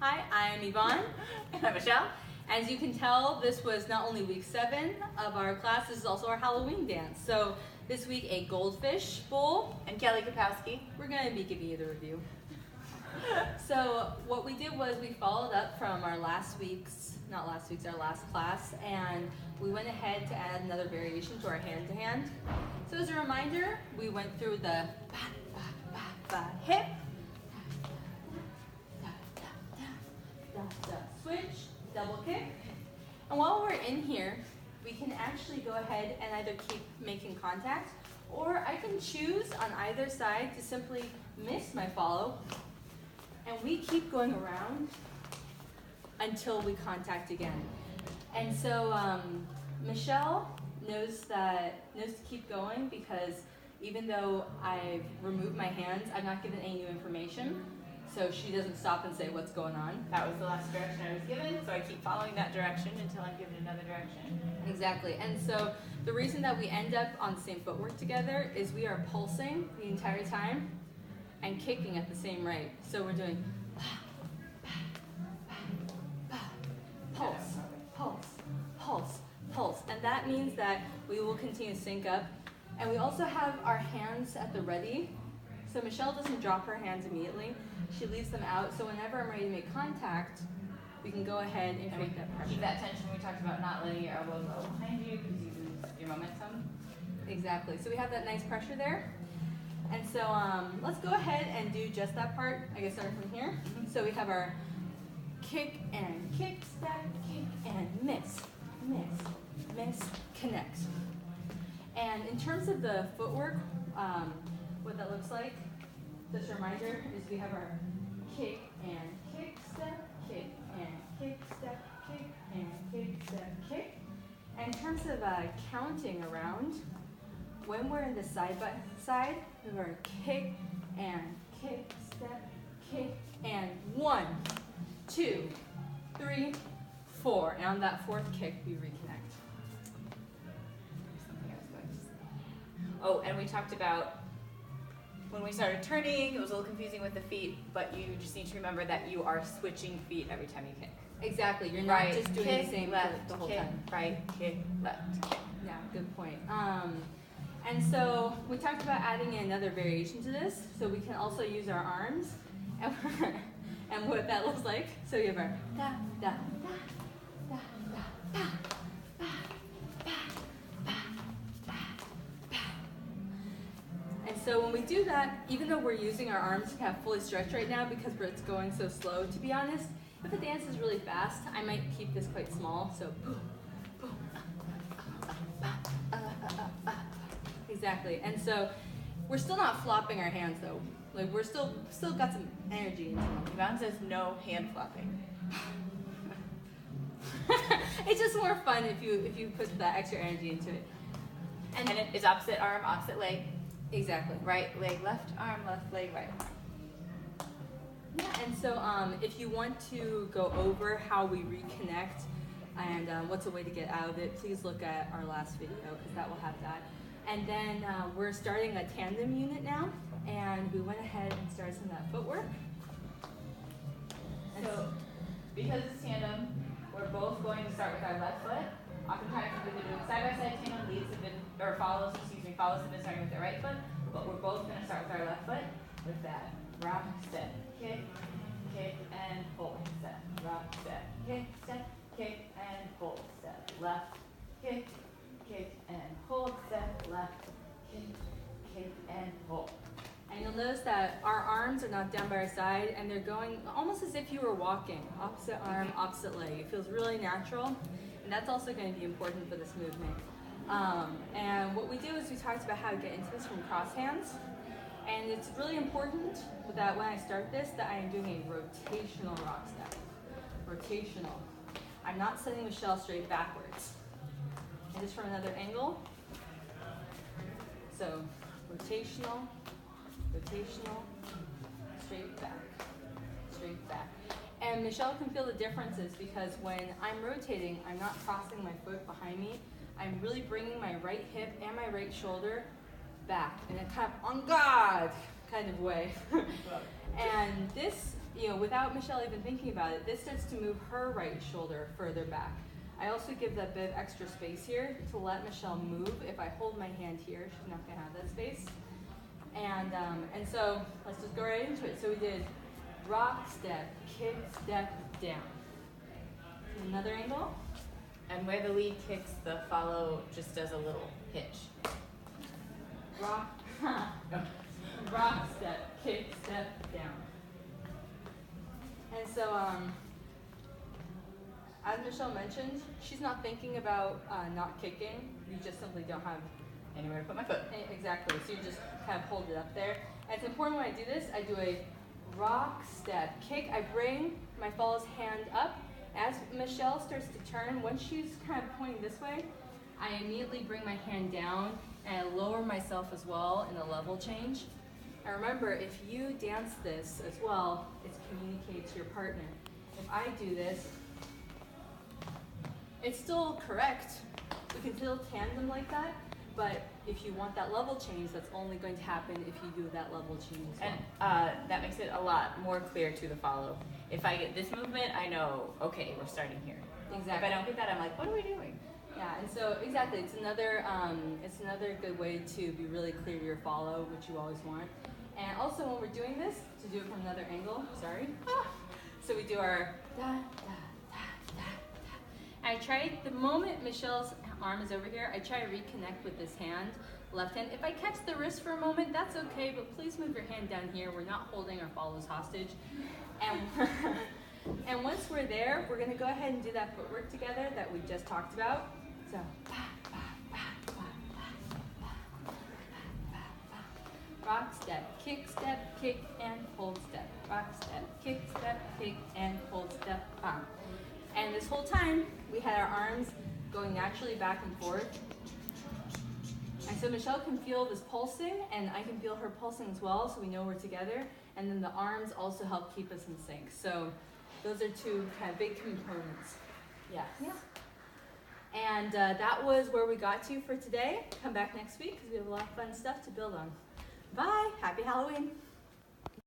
Hi, I'm Yvonne. And I'm Michelle. As you can tell, this was not only week 7 of our class, this is also our Halloween dance. So this week, a Goldfish bowl. And Kelly Bukowski. We're going to be giving you the review. So what we did was we followed up from our our last class, and we went ahead to add another variation to our hand-to-hand. So as a reminder, we went through the hip, switch, double kick. And while we're in here, we can actually go ahead and either keep making contact, or I can choose on either side to simply miss my follow, and we keep going around until we contact again. And so Michelle knows to keep going, because even though I've removed my hands, I'm not given any new information. So she doesn't stop and say what's going on. That was the last direction I was given, so I keep following that direction until I'm given another direction. Exactly. And so the reason that we end up on the same footwork together is we are pulsing the entire time and kicking at the same rate. So we're doing pulse, pulse, pulse, pulse. And that means that we will continue to sync up. And we also have our hands at the ready. So Michelle doesn't drop her hands immediately. She leaves them out. So whenever I'm ready to make contact, we can go ahead and create that pressure. Keep that tension. We talked about not letting your elbows go behind you because you lose your momentum. Exactly. So we have that nice pressure there. And so let's go ahead and do just that part. I guess starting from here. So we have our kick and kick, step, kick and miss, miss, miss, connect. And in terms of the footwork, what that looks like, just a reminder, is we have our kick and kick, step, kick and kick, step, kick and kick, step, kick. And in terms of counting around, when we're in the side by side, we have our kick and kick, step, kick, and 1, 2, 3, 4. And on that 4th kick, we reconnect. Something I was going to say. Oh, and we talked about when we started turning, it was a little confusing with the feet, but you just need to remember that you are switching feet every time you kick. Exactly. You're not Right, just doing kick, the same left, the whole kick, time. right, kick, left, kick. Yeah, good point. And so we talked about adding in another variation to this, so we can also use our arms, and what that looks like. So you have our da da da da da ba ba ba ba ba ba. And so when we do that, even though we're using our arms kind of fully stretched right now because it's going so slow, to be honest, if the dance is really fast, I might keep this quite small. So boom, boom, exactly. And so we're still not flopping our hands though. Like we're still got some energy into them. Yvonne says no hand flopping. It's just more fun if you put that extra energy into it. And then it's opposite arm, opposite leg. Exactly. Right leg, left arm, left leg, right. Yeah, and so if you want to go over how we reconnect and what's a way to get out of it, please look at our last video because that will have that. And then we're starting a tandem unit now, and we went ahead and started some of that footwork. And So, because it's tandem, we're both going to start with our left foot. Oftentimes we've been doing side-by-side tandem, follows have been starting with their right foot, but we're both going to start with our left foot with that rock, step, kick, kick, and hold, step, rock, step, kick, and hold, step, left, kick, and hold, step, left, kick, and hold. And you'll notice that our arms are not down by our side, and they're going almost as if you were walking, opposite arm, opposite leg. It feels really natural, and that's also going to be important for this movement. And what we do is we talked about how to get into this from cross hands, and it's really important that when I start this, that I am doing a rotational rock step. Rotational. I'm not sending Michelle straight backwards. And just from another angle. So, rotational, rotational, straight back. And Michelle can feel the differences because when I'm rotating, I'm not crossing my foot behind me. I'm really bringing my right hip and my right shoulder back in a kind of on guard kind of way. And this without Michelle even thinking about it, this starts to move her right shoulder further back. I also give that bit of extra space here to let Michelle move. If I hold my hand here, she's not gonna have that space. And so let's just go right into it. So we did rock, step, kick, step, down. Another angle. And where the lead kicks, the follow just does a little hitch. Rock, rock, step, kick, step, down. And so, as Michelle mentioned, she's not thinking about not kicking. You just simply don't have Anywhere to put my foot. exactly. So you just kind of hold it up there. And it's important when I do this, I do a rock, step, kick. I bring my fallow's hand up. As Michelle starts to turn, once she's kind of pointing this way, I immediately bring my hand down and I lower myself as well in a level change. And remember, if you dance this as well, it's communicated to your partner. If I do this, it's still correct. We can still tandem like that, but if you want that level change, that's only going to happen if you do that level change as well. And that makes it a lot more clear to the follow. If I get this movement, I know, okay, we're starting here. Exactly. If I don't get that, I'm like, what are we doing? Yeah, and so exactly, it's another good way to be really clear to your follow, which you always want. And also when we're doing this, to do it from another angle, sorry. So we do our da, da, da, da, da. I try, the moment Michelle's arm is over here, I try to reconnect with this hand, left hand. If I catch the wrist for a moment, that's okay, but please move your hand down here. We're not holding our follows hostage. And once we're there, we're gonna go ahead and do that footwork together that we just talked about. So, rock, step, kick, and hold step. Rock, step, kick, and hold step. And this whole time, we had our arms going naturally back and forth. And so Michelle can feel this pulsing, and I can feel her pulsing as well, so we know we're together. And then the arms also help keep us in sync. So those are two kind of big components. Yes. Yeah. And that was where we got to for today. Come back next week because we have a lot of fun stuff to build on. Bye. Happy Halloween.